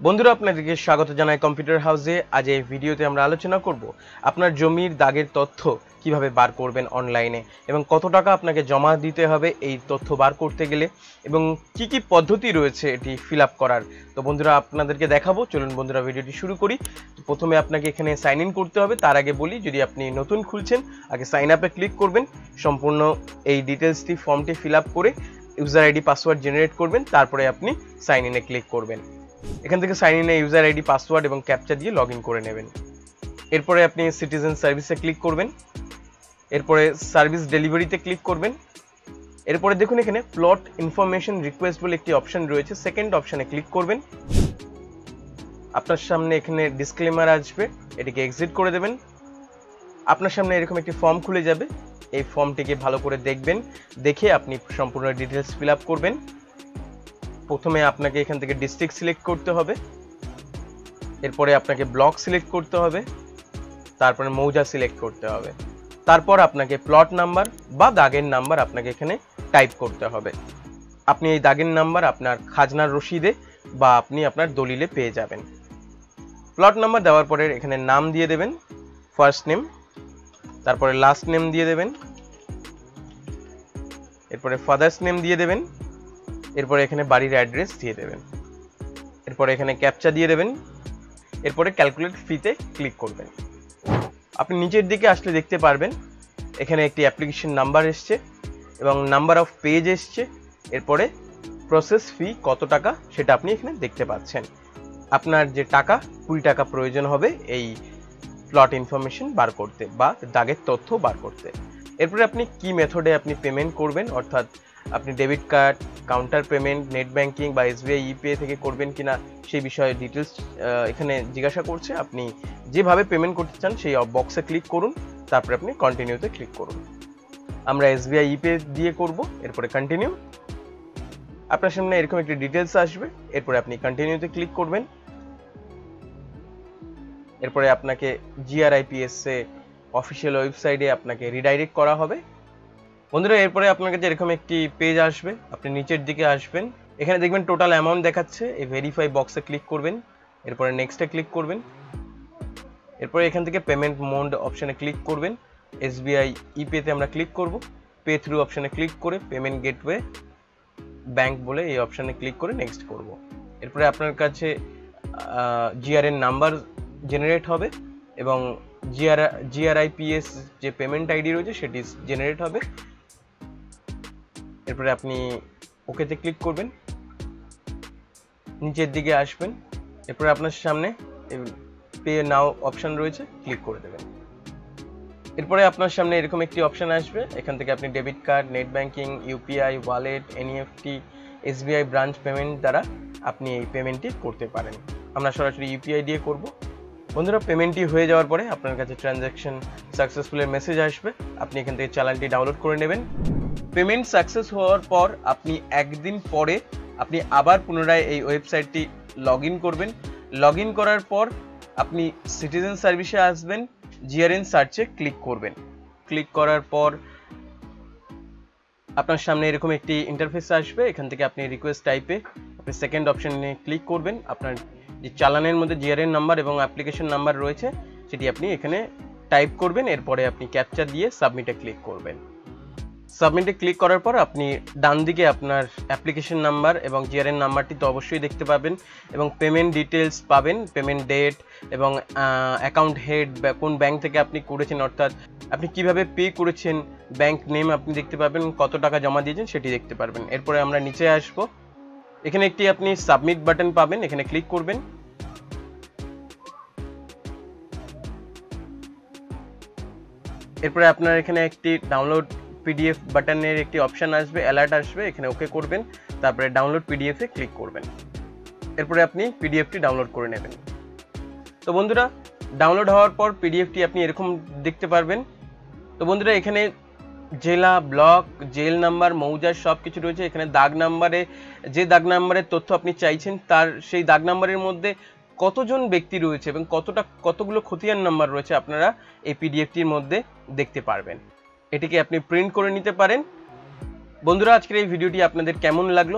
বন্ধুরা আপনাদেরকে স্বাগত জানাই কম্পিউটার হাউসে। আজ এই ভিডিওতে আমরা আলোচনা করব আপনার জমির দাগের তথ্য কিভাবে বার করবেন অনলাইনে এবং কত টাকা আপনাকে জমা দিতে হবে এই তথ্য বার করতে গেলে এবং কি কি পদ্ধতি রয়েছে এটি ফিল আপ করার। তো বন্ধুরা আপনাদেরকে দেখাবো, চলুন বন্ধুরা ভিডিওটি শুরু করি। তো প্রথমে আপনাকে এখানে সাইন ইন করতে হবে। তার আগে বলি, যদি আপনি নতুন খুলছেন আগে সাইন আপে ক্লিক করবেন, সম্পূর্ণ এই ডিটেলসটি ফর্মটি ফিল আপ করে ইউজার আইডি পাসওয়ার্ড জেনারেট করবেন, তারপরে আপনি সাইন ইনে ক্লিক করবেন। এখান থেকে সাইন ইনে ইউজার আইডি পাসওয়ার্ড এবং ক্যাপচা দিয়ে লগ ইন করে নেবেন। এরপরে আপনি সিটিজেন সার্ভিসে ক্লিক করবেন, এরপরে সার্ভিস ডেলিভারিতে ক্লিক করবেন। এরপরে দেখুন এখানে প্লট ইনফরমেশন রিকোয়েস্ট বলে একটি অপশন রয়েছে, সেকেন্ড অপশনে ক্লিক করবেন। আপনার সামনে এখানে ডিসক্লেমার আসবে, এটিকে এক্সিট করে দেবেন। আপনার সামনে এরকম একটি ফর্ম খুলে যাবে, এই ফর্মটিকে ভালো করে দেখবেন, দেখে আপনি সম্পূর্ণ ডিটেলস ফিল আপ করবেন। প্রথমে আপনাকে এখান থেকে ডিস্ট্রিক্ট সিলেক্ট করতে হবে, এরপরে আপনাকে ব্লক সিলেক্ট করতে হবে, তারপরে মৌজা সিলেক্ট করতে হবে, তারপর আপনাকে প্লট নাম্বার বা দাগের নাম্বার আপনাকে এখানে টাইপ করতে হবে। আপনি এই দাগের নাম্বার আপনার খাজনার রসিদে বা আপনি আপনার দলিলে পেয়ে যাবেন। প্লট নাম্বার দেওয়ার পরে এখানে নাম দিয়ে দেবেন, ফার্স্ট নেম, তারপরে লাস্ট নেম দিয়ে দেবেন, এরপরে ফাদার্স নেম দিয়ে দেবেন, এরপরে এখানে বাড়ির অ্যাড্রেস দিয়ে দেবেন, এরপরে এখানে ক্যাপচা দিয়ে দেবেন, এরপরে ক্যালকুলেট ফিতে ক্লিক করবেন। আপনি নিচের দিকে আসলে দেখতে পারবেন এখানে একটি অ্যাপ্লিকেশন নাম্বার এসছে এবং নাম্বার অফ পেজ এসছে, এরপরে প্রসেস ফি কত টাকা সেটা আপনি এখানে দেখতে পাচ্ছেন। আপনার যে টাকা 20 টাকা প্রয়োজন হবে এই প্লট ইনফরমেশন বার করতে বা দাগের তথ্য বার করতে। এরপরে আপনি কি মেথডে আপনি পেমেন্ট করবেন, অর্থাৎ আপনি debit card, counter payment, net banking বা এসবিআই ইপে থেকে করবেন কিনা সেই বিষয়ে ডিটেলস এখানে জিজ্ঞাসা করছে। আপনি যেভাবে পেমেন্ট করতে চান সেই বক্সে ক্লিক করুন, তারপরে আপনি কন্টিনিউতে ক্লিক করুন। আমরা এসবিআই ইপে দিয়ে করব, এরপরে কন্টিনিউ। আপনার সামনে এরকম একটি ডিটেলস আসবে, এরপরে আপনি কন্টিনিউতে ক্লিক করবেন। এরপরে আপনাকে জিআরআইপিএসএ অফিসিয়াল ওয়েবসাইটে আপনাকে রিডাইরেক্ট করা হবে। বন্ধুরা এরপরে আপনার কাছে এরকম একটি পেজ আসবে, আপনি নিচের দিকে আসবেন, এখানে দেখবেন টোটাল অ্যামাউন্ট দেখাচ্ছে, এই ভেরিফাই বক্সে ক্লিক করবেন, এরপরে নেক্সটে ক্লিক করবেন। এরপরে এখান থেকে পেমেন্ট মোড অপশানে ক্লিক করবেন, এসবিআই ইপেতে আমরা ক্লিক করব, পে থ্রু অপশানে ক্লিক করে পেমেন্ট গেটওয়ে ব্যাংক বলে এই অপশানে ক্লিক করে নেক্সট করব। এরপরে আপনার কাছে জিআরএন নাম্বার জেনারেট হবে এবং জিআরআইপিএস যে পেমেন্ট আইডি রয়েছে সেটি জেনারেট হবে। এরপরে আপনি ওকেতে ক্লিক করবেন, নিচের দিকে আসবেন, এরপরে আপনার সামনে পে নাও অপশন রয়েছে, ক্লিক করে দেবেন। এরপরে আপনার সামনে এরকম একটি অপশন আসবে, এখান থেকে আপনি debit card, net banking, UPI, wallet, NEFT, SBI branch payment দ্বারা আপনি এই পেমেন্টটি করতে পারেন। আমরা সরাসরি ইউপিআই দিয়ে করব। বন্ধুরা পেমেন্টটি হয়ে যাওয়ার পরে আপনার কাছে ট্রানজ্যাকশন সাকসেসফুলের মেসেজ আসবে, আপনি এখান থেকে চালানটি ডাউনলোড করে নেবেন। পেমেন্ট সাকসেস হওয়ার পর আপনি একদিন পরে আপনি আবার পুনরায় এই ওয়েবসাইটটি লগ ইন করবেন। লগ ইন করার পর আপনি সিটিজেন সার্ভিসে আসবেন, জিআরএন সার্চে ক্লিক করবেন। ক্লিক করার পর আপনার সামনে এরকম একটি ইন্টারফেস আসবে, এখান থেকে আপনি রিকোয়েস্ট টাইপে আপনি সেকেন্ড অপশনে ক্লিক করবেন। আপনার যে চালানের মধ্যে জিআরএন নাম্বার এবং অ্যাপ্লিকেশন নাম্বার রয়েছে সেটি আপনি এখানে টাইপ করবেন, এরপরে আপনি ক্যাপচা দিয়ে সাবমিটে ক্লিক করবেন। সাবমিটে ক্লিক করার পর আপনি ডান দিকে আপনার অ্যাপ্লিকেশন নাম্বার এবং জিআরএন নাম্বারটি তো অবশ্যই দেখতে পাবেন এবং পেমেন্ট ডিটেলস পাবেন, পেমেন্ট ডেট এবং অ্যাকাউন্ট হেড কোন ব্যাংক থেকে আপনি করেছেন, অর্থাৎ আপনি কিভাবে পে করেছেন, ব্যাংক নেম আপনি দেখতে পাবেন, কত টাকা জমা দিয়েছেন সেটি দেখতে পারবেন। এরপরে আমরা নিচে আসব, এখানে একটি আপনি সাবমিট বাটন পাবেন, এখানে ক্লিক করবেন। এরপরে আপনার এখানে একটি ডাউনলোড পিডিএফ বাটনের একটি অপশন আসবে, অ্যালার্ট আসবে, এখানে ওকে করবেন, তারপরে ডাউনলোড পিডিএফে ক্লিক করবেন। এরপরে আপনি পিডিএফটি ডাউনলোড করে নেবেন। তো বন্ধুরা ডাউনলোড হওয়ার পর পিডিএফটি আপনি এরকম দেখতে পারবেন। তো বন্ধুরা এখানে জেলা, ব্লক, জেল নাম্বার, মৌজার সব কিছু রয়েছে। এখানে দাগ নাম্বারে যে দাগ নাম্বারের তথ্য আপনি চাইছেন তার সেই দাগ নাম্বারের মধ্যে কতজন ব্যক্তি রয়েছে এবং কতগুলো খতিয়ান নাম্বার রয়েছে আপনারা এই পিডিএফটির মধ্যে দেখতে পারবেন। এটিকে আপনি প্রিন্ট করে নিতে পারেন। বন্ধুরা আজকের এই ভিডিওটি আপনাদের কেমন লাগলো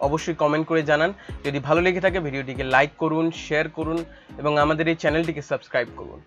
অবশ্যই কমেন্ট করে জানান। যদি ভালো লেগে থাকে ভিডিওটিকে লাইক করুন, শেয়ার করুন এবং আমাদের এই চ্যানেলটিকে সাবস্ক্রাইব করুন।